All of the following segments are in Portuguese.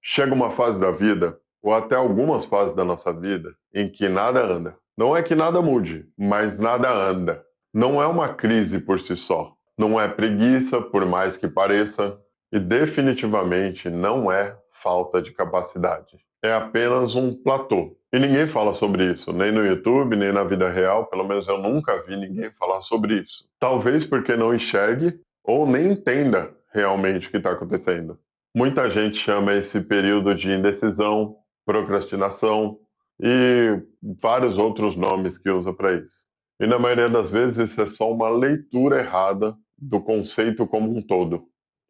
Chega uma fase da vida, ou até algumas fases da nossa vida, em que nada anda. Não é que nada mude, mas nada anda. Não é uma crise por si só. Não é preguiça, por mais que pareça. E definitivamente não é falta de capacidade. É apenas um platô. E ninguém fala sobre isso, nem no YouTube, nem na vida real. Pelo menos eu nunca vi ninguém falar sobre isso. Talvez porque não enxergue ou nem entenda realmente o que está acontecendo. Muita gente chama esse período de indecisão, procrastinação e vários outros nomes que usa para isso. E na maioria das vezes isso é só uma leitura errada do conceito como um todo.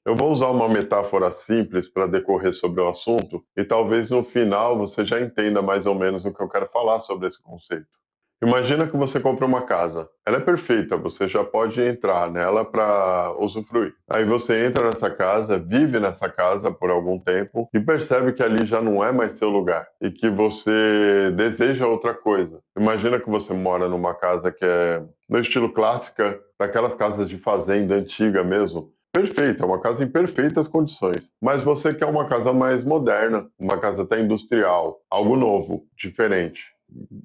Eu vou usar uma metáfora simples para decorrer sobre o assunto e talvez no final você já entenda mais ou menos o que eu quero falar sobre esse conceito. Imagina que você compra uma casa. Ela é perfeita, você já pode entrar nela para usufruir. Aí você entra nessa casa, vive nessa casa por algum tempo e percebe que ali já não é mais seu lugar e que você deseja outra coisa. Imagina que você mora numa casa que é no estilo clássica, daquelas casas de fazenda antiga mesmo. Perfeita, uma casa em perfeitas condições. Mas você quer uma casa mais moderna, uma casa até industrial, algo novo, diferente.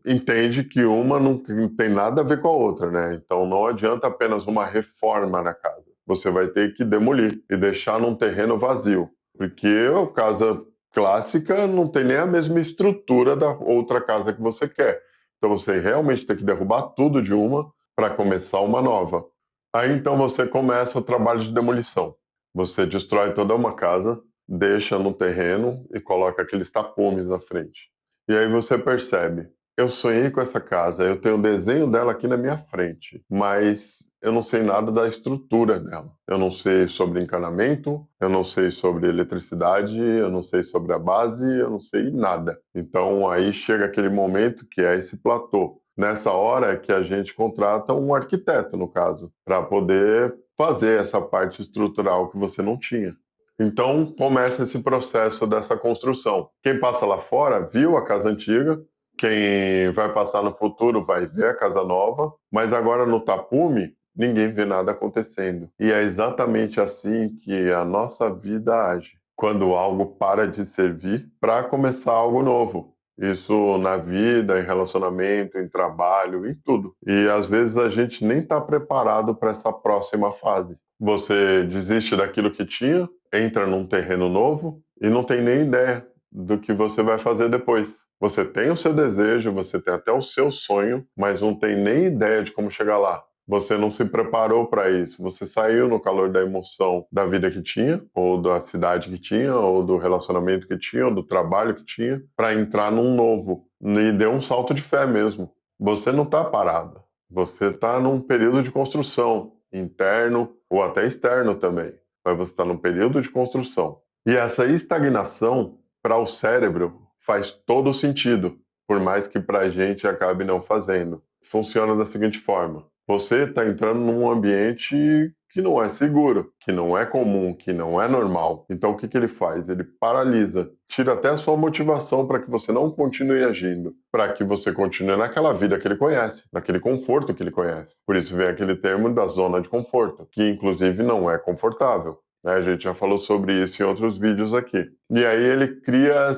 Entende que uma não tem nada a ver com a outra, né? Então não adianta apenas uma reforma na casa. Você vai ter que demolir e deixar num terreno vazio, porque a casa clássica não tem nem a mesma estrutura da outra casa que você quer. Então você realmente tem que derrubar tudo de uma para começar uma nova. Aí então você começa o trabalho de demolição. Você destrói toda uma casa, deixa no terreno e coloca aqueles tapumes na frente. E aí você percebe, eu sonhei com essa casa, eu tenho o desenho dela aqui na minha frente, mas eu não sei nada da estrutura dela. Eu não sei sobre encanamento, eu não sei sobre eletricidade, eu não sei sobre a base, eu não sei nada. Então aí chega aquele momento que é esse platô. Nessa hora é que a gente contrata um arquiteto, no caso, para poder fazer essa parte estrutural que você não tinha. Então começa esse processo dessa construção. Quem passa lá fora viu a casa antiga, quem vai passar no futuro vai ver a casa nova, mas agora no tapume ninguém vê nada acontecendo. E é exatamente assim que a nossa vida age, quando algo para de servir para começar algo novo. Isso na vida, em relacionamento, em trabalho, em tudo. E às vezes a gente nem está preparado para essa próxima fase. Você desiste daquilo que tinha, entra num terreno novo e não tem nem ideia do que você vai fazer depois. Você tem o seu desejo, você tem até o seu sonho, mas não tem nem ideia de como chegar lá. Você não se preparou para isso. Você saiu no calor da emoção da vida que tinha, ou da cidade que tinha, ou do relacionamento que tinha, ou do trabalho que tinha, para entrar num novo. E deu um salto de fé mesmo. Você não está parado. Você está num período de construção, interno ou até externo também. Mas você está num período de construção. E essa estagnação, para o cérebro, faz todo sentido, por mais que para a gente acabe não fazendo. Funciona da seguinte forma: você está entrando num ambiente que não é seguro, que não é comum, que não é normal. Então o que ele faz? Ele paralisa, tira até a sua motivação para que você não continue agindo, para que você continue naquela vida que ele conhece, naquele conforto que ele conhece. Por isso vem aquele termo da zona de conforto, que inclusive não é confortável. A gente já falou sobre isso em outros vídeos aqui. E aí ele cria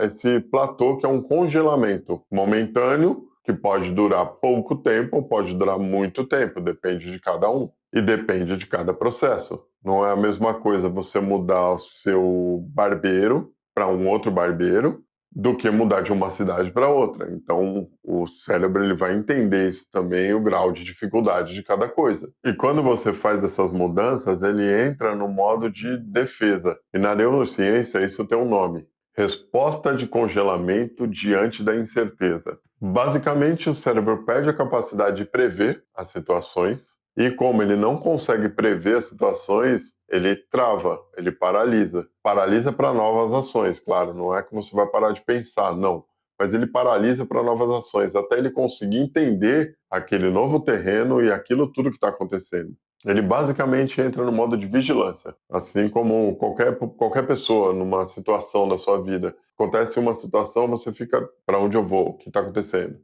esse platô que é um congelamento momentâneo, que pode durar pouco tempo, pode durar muito tempo, depende de cada um. E depende de cada processo. Não é a mesma coisa você mudar o seu barbeiro para um outro barbeiro do que mudar de uma cidade para outra. Então, o cérebro ele vai entender isso também, o grau de dificuldade de cada coisa. E quando você faz essas mudanças, ele entra no modo de defesa. E na neurociência isso tem um nome: resposta de congelamento diante da incerteza. Basicamente, o cérebro perde a capacidade de prever as situações e, como ele não consegue prever as situações, ele trava, ele paralisa. Paralisa para novas ações, claro, não é que você vai parar de pensar, não. Mas ele paralisa para novas ações, até ele conseguir entender aquele novo terreno e aquilo tudo que está acontecendo. Ele basicamente entra no modo de vigilância, assim como qualquer pessoa numa situação da sua vida. Acontece uma situação, você fica: para onde eu vou? O que está acontecendo?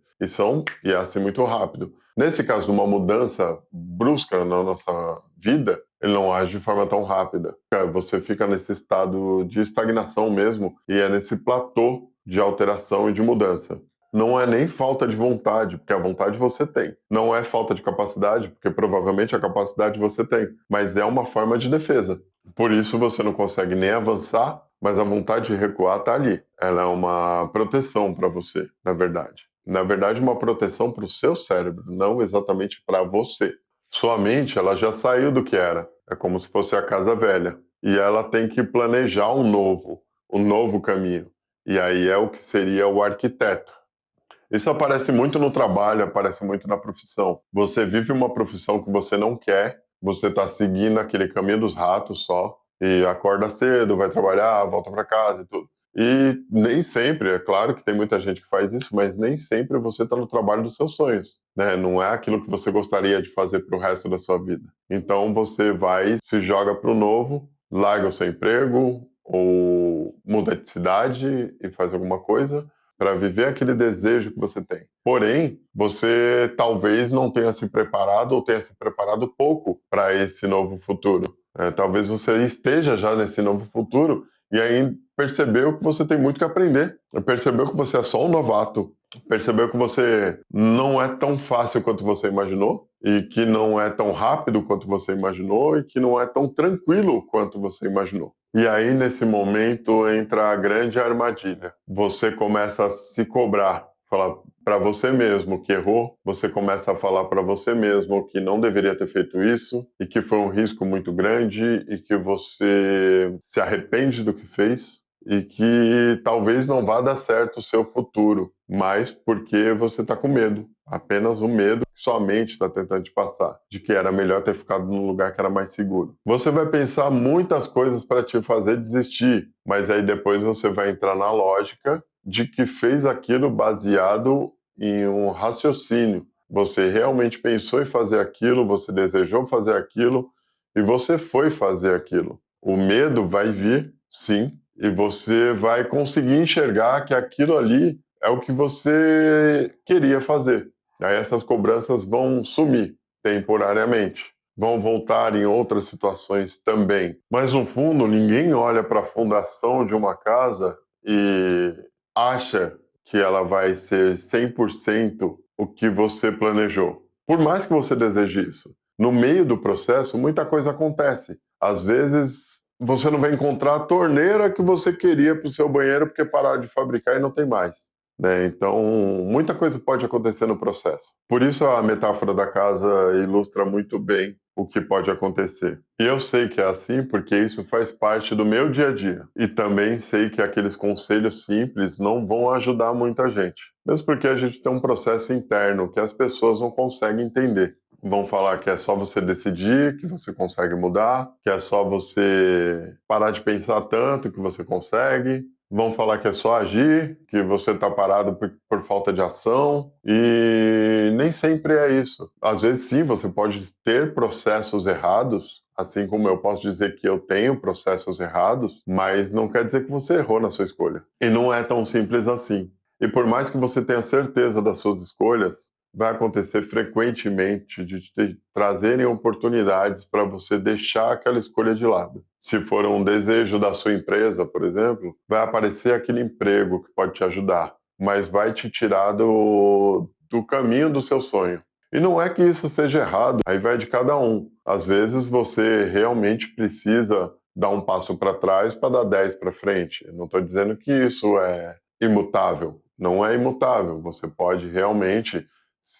E é assim muito rápido. Nesse caso de uma mudança brusca na nossa vida, ele não age de forma tão rápida. Você fica nesse estado de estagnação mesmo, e é nesse platô de alteração e de mudança. Não é nem falta de vontade, porque a vontade você tem. Não é falta de capacidade, porque provavelmente a capacidade você tem. Mas é uma forma de defesa. Por isso você não consegue nem avançar, mas a vontade de recuar está ali. Ela é uma proteção para você, na verdade. Na verdade, uma proteção para o seu cérebro, não exatamente para você. Sua mente, ela já saiu do que era. É como se fosse a casa velha. E ela tem que planejar um novo caminho. E aí é o que seria o arquiteto. Isso aparece muito no trabalho, aparece muito na profissão. Você vive uma profissão que você não quer, você está seguindo aquele caminho dos ratos só, e acorda cedo, vai trabalhar, volta para casa e tudo. E nem sempre, é claro que tem muita gente que faz isso, mas nem sempre você está no trabalho dos seus sonhos, né? Não é aquilo que você gostaria de fazer para o resto da sua vida. Então você vai, se joga para o novo, larga o seu emprego ou muda de cidade e faz alguma coisa para viver aquele desejo que você tem. Porém, você talvez não tenha se preparado ou tenha se preparado pouco para esse novo futuro. Talvez você esteja já nesse novo futuro e aí percebeu que você tem muito que aprender. Percebeu que você é só um novato. Percebeu que você não é tão fácil quanto você imaginou e que não é tão rápido quanto você imaginou e que não é tão tranquilo quanto você imaginou. E aí, nesse momento, entra a grande armadilha. Você começa a se cobrar, falar para você mesmo que errou, você começa a falar para você mesmo que não deveria ter feito isso e que foi um risco muito grande e que você se arrepende do que fez e que talvez não vá dar certo o seu futuro, mas porque você está com medo. Apenas o medo que sua mente está tentando te passar, de que era melhor ter ficado num lugar que era mais seguro. Você vai pensar muitas coisas para te fazer desistir, mas aí depois você vai entrar na lógica de que fez aquilo baseado em um raciocínio. Você realmente pensou em fazer aquilo, você desejou fazer aquilo e você foi fazer aquilo. O medo vai vir, sim, e você vai conseguir enxergar que aquilo ali é o que você queria fazer. Aí essas cobranças vão sumir temporariamente, vão voltar em outras situações também. Mas no fundo, ninguém olha para a fundação de uma casa e acha que ela vai ser 100% o que você planejou. Por mais que você deseje isso, no meio do processo, muita coisa acontece. Às vezes, você não vai encontrar a torneira que você queria para o seu banheiro porque pararam de fabricar e não tem mais. Né? Então, muita coisa pode acontecer no processo. Por isso, a metáfora da casa ilustra muito bem o que pode acontecer. E eu sei que é assim porque isso faz parte do meu dia a dia. E também sei que aqueles conselhos simples não vão ajudar muita gente. Mesmo porque a gente tem um processo interno que as pessoas não conseguem entender. Vão falar que é só você decidir, que você consegue mudar, que é só você parar de pensar tanto que você consegue. Vão falar que é só agir, que você está parado por falta de ação, e nem sempre é isso. Às vezes, sim, você pode ter processos errados, assim como eu posso dizer que eu tenho processos errados, mas não quer dizer que você errou na sua escolha. E não é tão simples assim. E por mais que você tenha certeza das suas escolhas, vai acontecer frequentemente de te trazerem oportunidades para você deixar aquela escolha de lado. Se for um desejo da sua empresa, por exemplo, vai aparecer aquele emprego que pode te ajudar, mas vai te tirar do caminho do seu sonho. E não é que isso seja errado, aí vai de cada um. Às vezes você realmente precisa dar um passo para trás para dar 10 para frente. Eu não estou dizendo que isso é imutável. Não é imutável. Você pode realmente,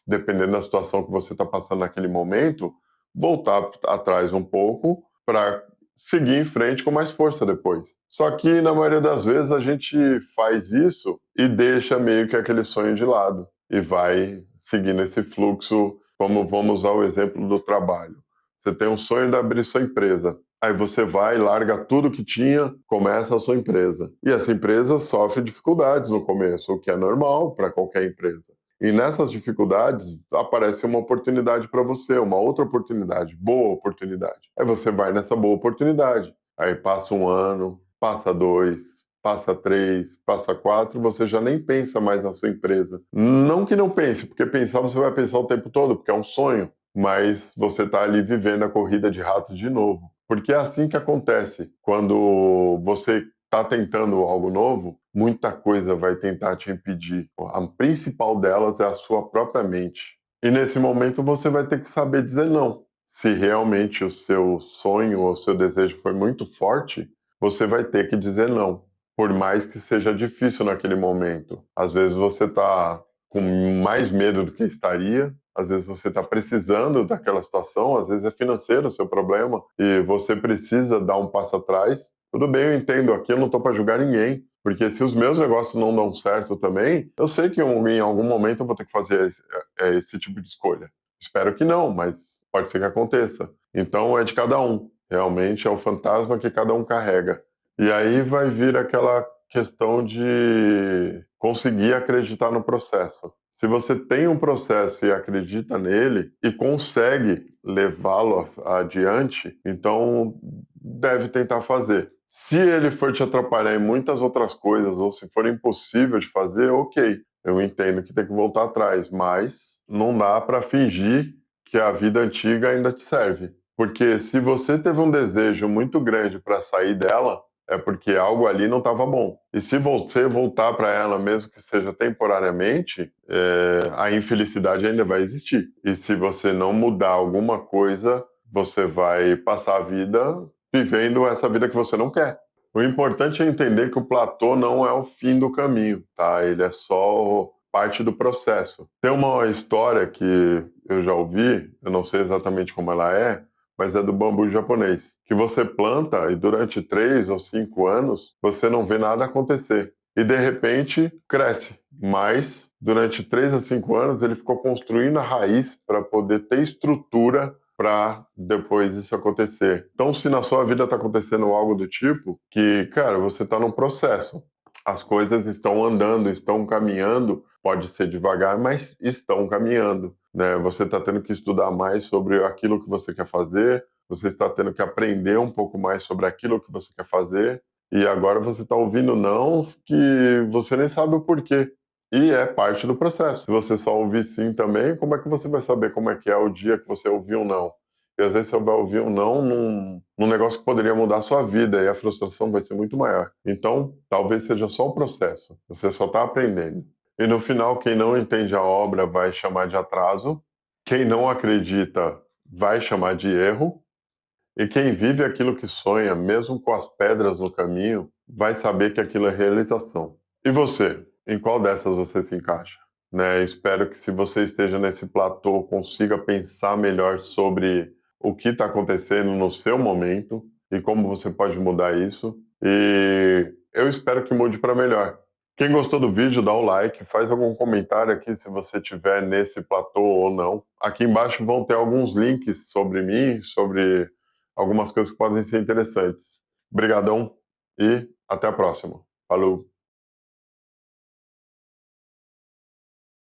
dependendo da situação que você está passando naquele momento, voltar atrás um pouco para seguir em frente com mais força depois. Só que na maioria das vezes a gente faz isso e deixa meio que aquele sonho de lado e vai seguindo esse fluxo, como vamos usar o exemplo do trabalho. Você tem um sonho de abrir sua empresa. Aí você vai, larga tudo que tinha, começa a sua empresa. E essa empresa sofre dificuldades no começo, o que é normal para qualquer empresa. E nessas dificuldades aparece uma oportunidade para você, uma outra oportunidade, boa oportunidade. Aí você vai nessa boa oportunidade. Aí passa um ano, passa 2, passa 3, passa 4, você já nem pensa mais na sua empresa. Não que não pense, porque pensar você vai pensar o tempo todo, porque é um sonho. mas você está ali vivendo a corrida de rato de novo. Porque é assim que acontece. Quando você está tentando algo novo, muita coisa vai tentar te impedir. A principal delas é a sua própria mente. E nesse momento você vai ter que saber dizer não. Se realmente o seu sonho ou o seu desejo foi muito forte, você vai ter que dizer não, por mais que seja difícil naquele momento. Às vezes você está com mais medo do que estaria, às vezes você está precisando daquela situação, às vezes é financeiro o seu problema e você precisa dar um passo atrás. Tudo bem, eu entendo aqui, eu não estou para julgar ninguém, porque se os meus negócios não dão certo também, eu sei que em algum momento eu vou ter que fazer esse tipo de escolha. Espero que não, mas pode ser que aconteça. Então é de cada um, realmente é o fantasma que cada um carrega. E aí vai vir aquela questão de conseguir acreditar no processo. Se você tem um processo e acredita nele e consegue levá-lo adiante, então deve tentar fazer. Se ele for te atrapalhar em muitas outras coisas ou se for impossível de fazer, ok, eu entendo que tem que voltar atrás, mas não dá para fingir que a vida antiga ainda te serve. Porque se você teve um desejo muito grande para sair dela, é porque algo ali não estava bom. E se você voltar para ela, mesmo que seja temporariamente, a infelicidade ainda vai existir. E se você não mudar alguma coisa, você vai passar a vida vivendo essa vida que você não quer. O importante é entender que o platô não é o fim do caminho, tá? Ele é só parte do processo. Tem uma história que eu já ouvi, eu não sei exatamente como ela é, mas é do bambu japonês, que você planta e durante 3 ou 5 anos você não vê nada acontecer. E de repente cresce, mas durante 3 a 5 anos ele ficou construindo a raiz para poder ter estrutura para depois isso acontecer. Então, se na sua vida está acontecendo algo do tipo, que, cara, você está num processo, as coisas estão andando, estão caminhando, pode ser devagar, mas estão caminhando, né? Você está tendo que estudar mais sobre aquilo que você quer fazer, você está tendo que aprender um pouco mais sobre aquilo que você quer fazer, e agora você está ouvindo não que você nem sabe o porquê. E é parte do processo. Se você só ouvir sim também, como é que você vai saber como é que é o dia que você ouviu um não? E às vezes você vai ouvir um não num negócio que poderia mudar a sua vida e a frustração vai ser muito maior. Então, talvez seja só o processo. Você só está aprendendo. E no final, quem não entende a obra vai chamar de atraso, quem não acredita vai chamar de erro, e quem vive aquilo que sonha, mesmo com as pedras no caminho, vai saber que aquilo é realização. E você? Em qual dessas você se encaixa? Né? Espero que se você esteja nesse platô, consiga pensar melhor sobre o que está acontecendo no seu momento e como você pode mudar isso. E eu espero que mude para melhor. Quem gostou do vídeo, dá um like, faz algum comentário aqui se você estiver nesse platô ou não. Aqui embaixo vão ter alguns links sobre mim, sobre algumas coisas que podem ser interessantes. Obrigadão e até a próxima. Falou!